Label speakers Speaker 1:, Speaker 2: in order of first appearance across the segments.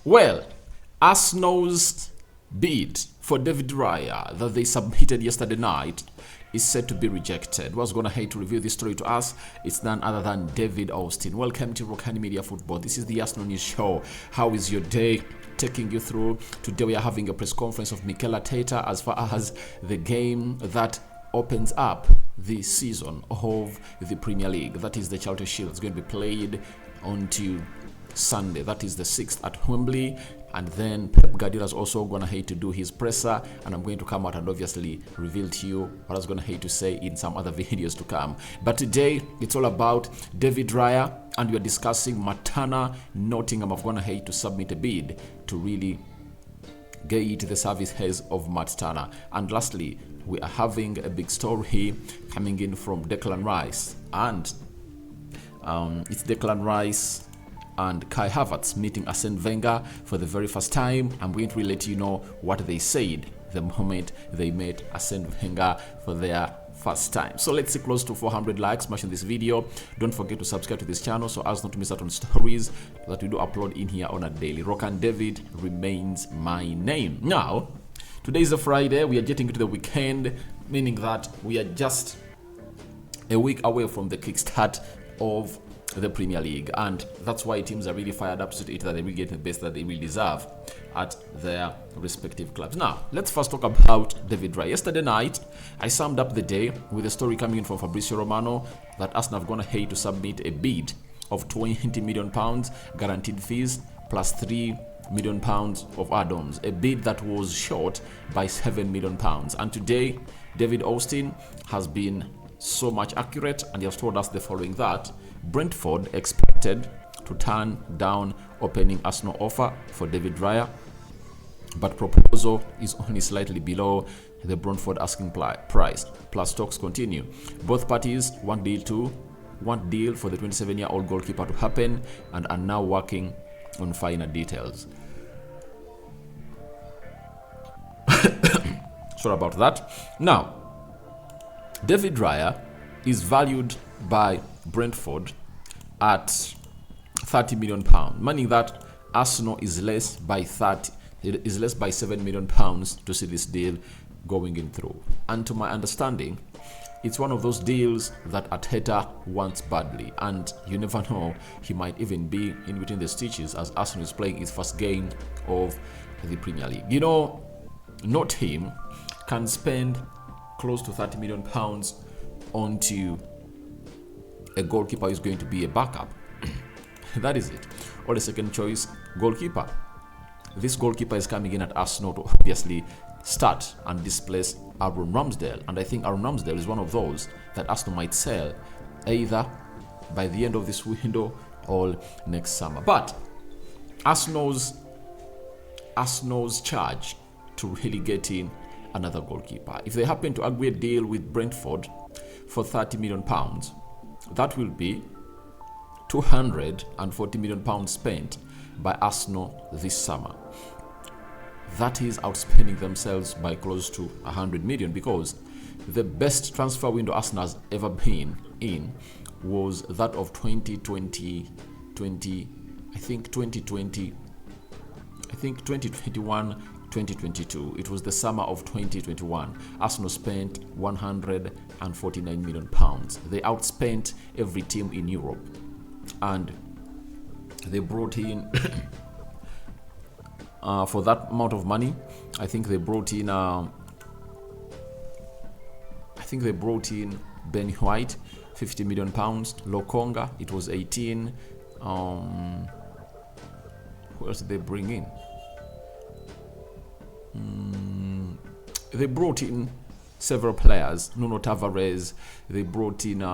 Speaker 1: Well, Arsenal's bid for David Raya that they submitted yesterday night is said to be rejected. What's going to hate to reveal this story to us? It's none other than David Arsene. Welcome to Rokani Media Football. This is the Arsenal News Show. How is your day? Taking you through. Today we are having a press conference of Mikel Arteta as far as the game that opens up the season of the Premier League. That is the Charity Shield. It's going to be played on Sunday. That is the 6th at Wembley. And then Pep Guardiola is also going to hate to do his presser, and I'm going to come out and obviously reveal to you what I was going to hate to say in some other videos to come. But today it's all about David Raya, and we are discussing Matana Nottingham. I'm going to hate to submit a bid to really get the services of Matana. And lastly, we are having a big story coming in from Declan Rice, and it's Declan Rice and Kai Havertz meeting Arsene Wenger for the very first time. I'm going to let you know what they said the moment they met Arsene Wenger for their first time. So let's see close to 400 likes smashing this video. Don't forget to subscribe to this channel so as not to miss out on stories that we do upload in here on a daily. Rokani David remains my name. Now, today is a Friday. We are getting into the weekend, meaning that we are just a week away from the kickstart of the Premier League, and that's why teams are really fired up to it that they will get the best that they will deserve at their respective clubs. Now, let's first talk about David Raya. Yesterday night, I summed up the day with a story coming in from Fabrizio Romano that Arsenal have gone ahead to submit a bid of £20 million guaranteed fees plus £3 million of add-ons, a bid that was short by £7 million. And today, David Arsene has been so much accurate, and he has told us the following: that Brentford expected to turn down opening Arsenal offer for David Raya, but proposal is only slightly below the Brentford asking price. Plus talks continue. Both parties want deal for the 27-year-old goalkeeper to happen and are now working on final details. Sorry about that. Now, David Raya is valued by Brentford at £30 million, meaning that Arsenal is less by £7 million to see this deal going in through. And to my understanding, it's one of those deals that Arteta wants badly, and you never know, he might even be in between the stitches as Arsenal is playing his first game of the Premier League. You know, no team can spend close to £30 million onto a goalkeeper who's going to be a backup. That is it. Or a second choice goalkeeper. This goalkeeper is coming in at Arsenal to obviously start and displace Aaron Ramsdale. And I think Aaron Ramsdale is one of those that Arsenal might sell either by the end of this window or next summer. But Arsenal's charge to really get in another goalkeeper. If they happen to agree a deal with Brentford for £30 million, that will be £240 million spent by Arsenal this summer. That is outspending themselves by close to £100 million, because the best transfer window Arsenal has ever been in was that of 2021, 2022. It was the summer of 2021. Arsenal spent £149 million. They outspent every team in Europe, and they brought in for that amount of money. I think they brought in Ben White, £50 million. Lokonga, it was 18. Who else did they bring in? They brought in several players. Nuno Tavares. They brought in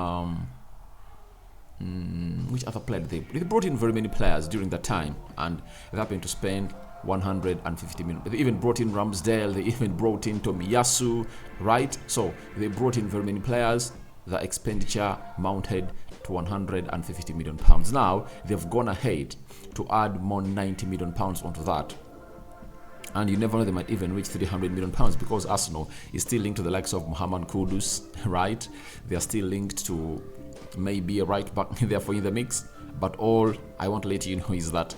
Speaker 1: which other player did they brought in very many players during that time, and they happened to spend 150 million. They even brought in Ramsdale. They even brought in Tomiyasu, right? So they brought in very many players. The expenditure mounted to 150 million pounds. Now they've gone ahead to add more 90 million pounds onto that. And you never know, they might even reach 300 million pounds, because Arsenal is still linked to the likes of Mohamed Kudus, right? They are still linked to maybe a right back therefore in the mix. But all I want to let you know is that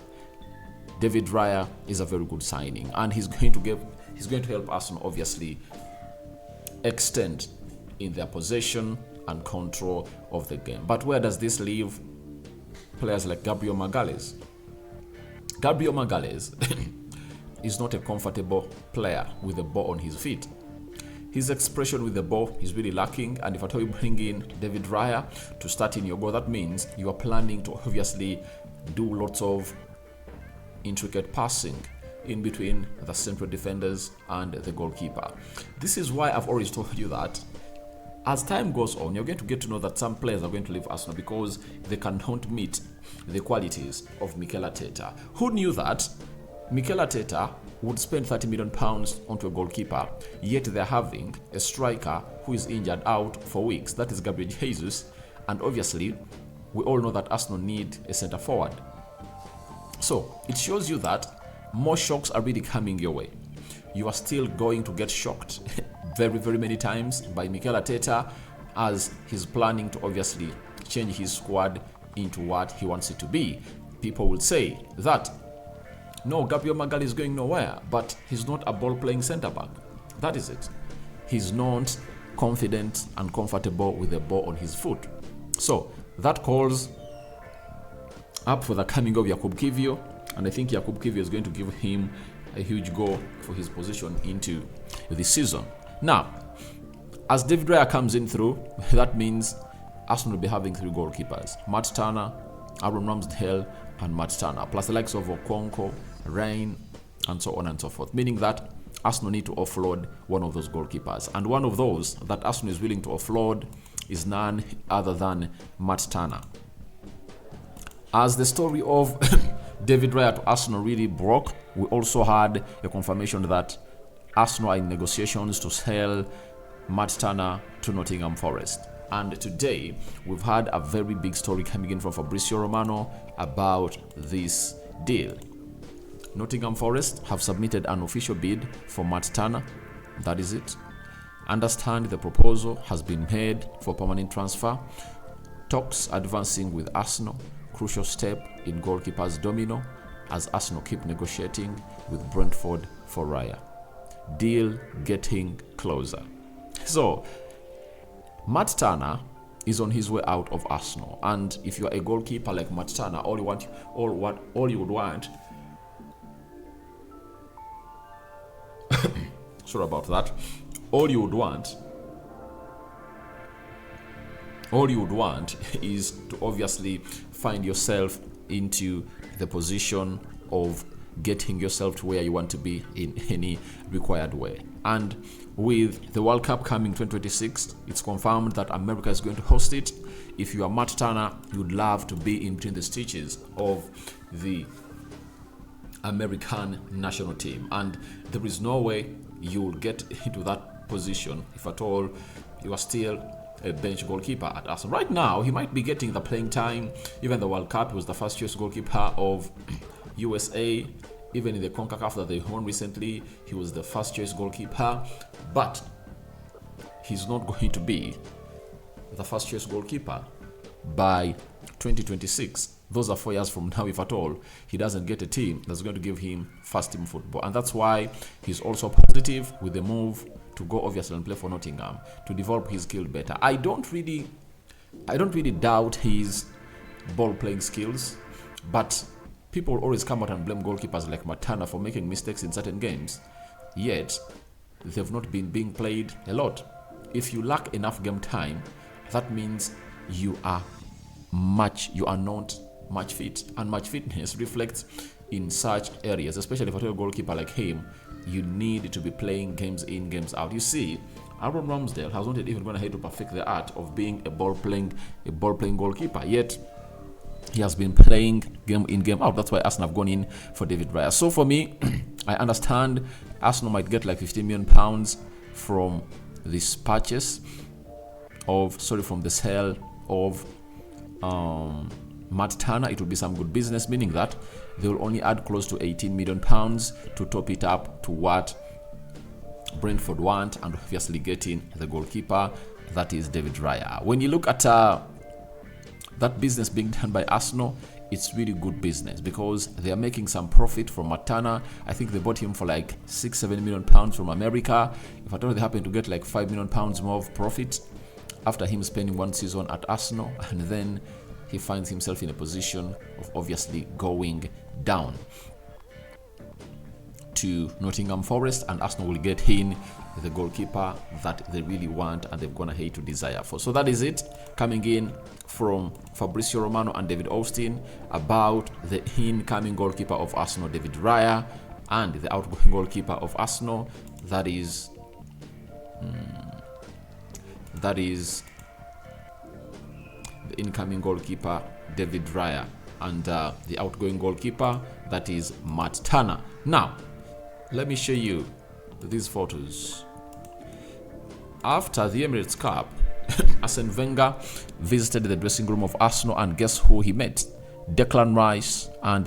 Speaker 1: David Raya is a very good signing, and he's going to help Arsenal obviously extend in their possession and control of the game. But where does this leave players like Gabriel Magalhaes? Gabriel Magalhaes is not a comfortable player with the ball on his feet. His expression with the ball is really lacking, and if at all you bring in David Raya to start in your goal, that means you are planning to obviously do lots of intricate passing in between the central defenders and the goalkeeper. This is why I've always told you that as time goes on, you're going to get to know that some players are going to leave Arsenal because they cannot meet the qualities of Mikel Arteta. Who knew that Mikel Arteta would spend £30 million onto a goalkeeper, yet they're having a striker who is injured out for weeks? That is Gabriel Jesus. And obviously, we all know that Arsenal need a centre forward. So it shows you that more shocks are really coming your way. You are still going to get shocked very, very many times by Mikel Arteta as he's planning to obviously change his squad into what he wants it to be. People will say that, no, Gabriel Magalhaes is going nowhere, but he's not a ball-playing centre-back. That is it. He's not confident and comfortable with the ball on his foot. So that calls up for the coming of Jakub Kiwior, and I think Jakub Kiwior is going to give him a huge goal for his position into this season. Now, as David Raya comes in through, that means Arsenal will be having 3 goalkeepers: Matt Turner, Aaron Ramsdale, and Matt Turner, plus the likes of Okonkwo, Ryan, and so on and so forth, meaning that Arsenal need to offload one of those goalkeepers. And one of those that Arsenal is willing to offload is none other than Matt Turner. As the story of David Raya to Arsenal really broke, we also had a confirmation that Arsenal are in negotiations to sell Matt Turner to Nottingham Forest. And today, we've had a very big story coming in from Fabrizio Romano about this deal. Nottingham Forest have submitted an official bid for Matt Turner. That is it. Understand the proposal has been made for permanent transfer. Talks advancing with Arsenal. Crucial step in goalkeepers domino as Arsenal keep negotiating with Brentford for Raya. Deal getting closer. So, Matt Turner is on his way out of Arsenal, and if you are a goalkeeper like Matt Turner, all you would want sorry about that. All you would want is to obviously find yourself into the position of getting yourself to where you want to be in any required way. And with the World Cup coming 2026, it's confirmed that America is going to host it. If you are Matt Turner, you'd love to be in between the stitches of the American national team, and there is no way you'll get into that position if at all you are still a bench goalkeeper at Arsenal. Right now, he might be getting the playing time. Even the World Cup, he was the first choice goalkeeper of USA. Even in the CONCACAF that they won recently, he was the first choice goalkeeper. But he's not going to be the first choice goalkeeper by 2026. Those are 4 years from now, if at all, he doesn't get a team that's going to give him first team football. And that's why he's also positive with the move to go obviously and play for Nottingham to develop his skill better. I don't really doubt his ball playing skills, but people always come out and blame goalkeepers like Matt Turner for making mistakes in certain games, yet they've not been being played a lot. If you lack enough game time, that means you are not match fit, and match fitness reflects in such areas, especially for a goalkeeper like him. You need to be playing games in, games out. You see, Aaron Ramsdale has not even gone ahead to perfect the art of being a ball playing goalkeeper, yet he has been playing game in, game out. That's why Arsenal have gone in for David Raya. So for me, I understand Arsenal might get like £15 million from this purchase from the sale of Matt Turner. It will be some good business, meaning that they will only add close to £18 million to top it up to what Brentford want, and obviously getting the goalkeeper, that is David Raya. When you look at that business being done by Arsenal, it's really good business because they are making some profit from Matana. I think they bought him for like 6-7 million pounds from America. If at all they happen to get like 5 million pounds more of profit after him spending one season at Arsenal, and then he finds himself in a position of obviously going down to Nottingham Forest, and Arsenal will get in the goalkeeper that they really want and they're gonna hate to desire for. So that is it, coming in from Fabrizio Romano and David Austin about the incoming goalkeeper of Arsenal, David Raya, and the outgoing goalkeeper of Arsenal, that is the incoming goalkeeper David Raya, and the outgoing goalkeeper, that is Matt Turner. Now let me show you these photos. After the Emirates Cup, Arsene Wenger visited the dressing room of Arsenal, and guess who he met? Declan Rice and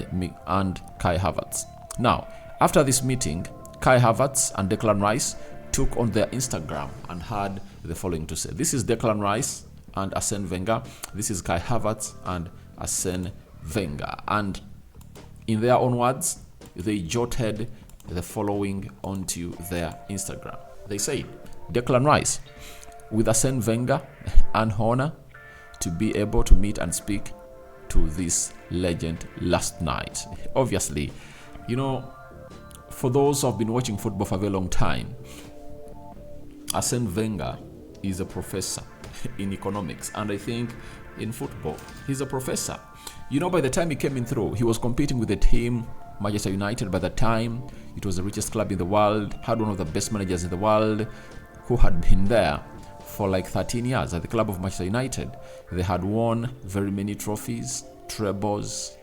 Speaker 1: Kai Havertz. Now, after this meeting, Kai Havertz and Declan Rice took on their Instagram and had the following to say. This is Declan Rice and Arsene Wenger. This is Kai Havertz and Arsene Wenger. And in their own words, they jotted the following onto their Instagram. They say, Declan Rice, with Arsene Wenger, an honor to be able to meet and speak to this legend last night. Obviously, you know, for those who have been watching football for a very long time, Arsene Wenger is a professor in economics, and I think in football, he's a professor. You know, by the time he came in through, he was competing with the team Manchester United. By the time, it was the richest club in the world, had one of the best managers in the world, who had been there for like 13 years at the club of Manchester United. They had won very many trophies, trebles,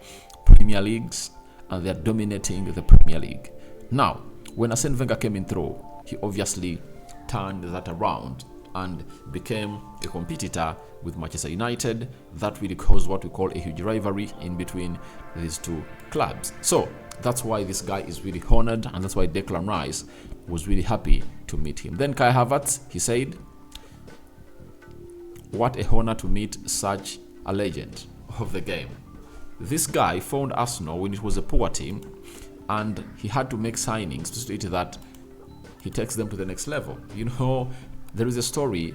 Speaker 1: Premier Leagues, and they're dominating the Premier League. Now, when Arsene Wenger came in through, he obviously turned that around and became a competitor with Manchester United. That really caused what we call a huge rivalry in between these two clubs. So that's why this guy is really honored, and that's why Declan Rice was really happy to meet him. Then Kai Havertz, he said, what a honor to meet such a legend of the game. This guy found Arsenal when it was a poor team, and he had to make signings to state that he takes them to the next level. You know, there is a story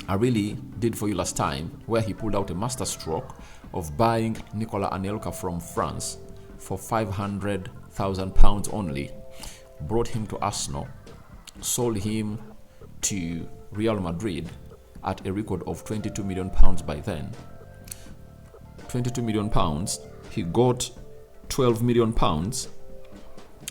Speaker 1: I really did for you last time where he pulled out a masterstroke of buying Nicolas Anelka from France for £500,000 only, brought him to Arsenal, sold him to Real Madrid at a record of £22 million by then. £22 million, he got £12 million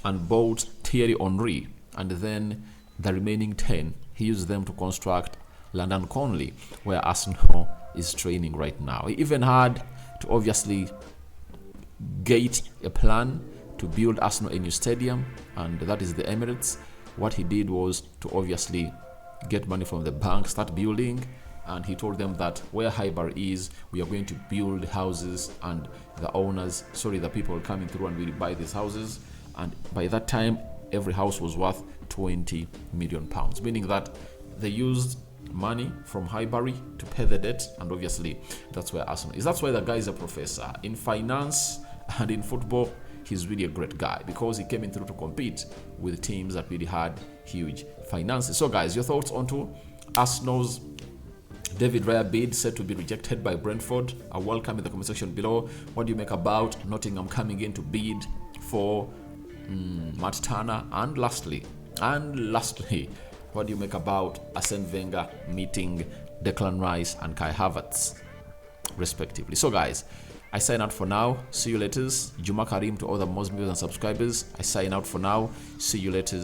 Speaker 1: and bought Thierry Henry, and then the remaining 10 he used them to construct London Conley, where Arsenal is training right now. He even had to obviously gate a plan to build Arsenal a new stadium, and that is the Emirates. What he did was to obviously get money from the bank, start building, and he told them that where Highbury is, we are going to build houses, and the people coming through and will buy these houses. And by that time, every house was worth £20 million, meaning that they used money from Highbury to pay the debt, and obviously that's where Arsenal is. That's why the guy is a professor in finance and in football. He's really a great guy because he came in through to compete with teams that really had huge finances. So guys, your thoughts onto Arsenal's David Raya bid said to be rejected by Brentford are welcome in the comment section below. What do you make about Nottingham coming in to bid for Matt Turner? And lastly, what do you make about Arsene Wenger meeting Declan Rice and Kai Havertz, respectively? So guys, I sign out for now. See you later. Juma Karim to all the Muslims and subscribers. I sign out for now. See you later.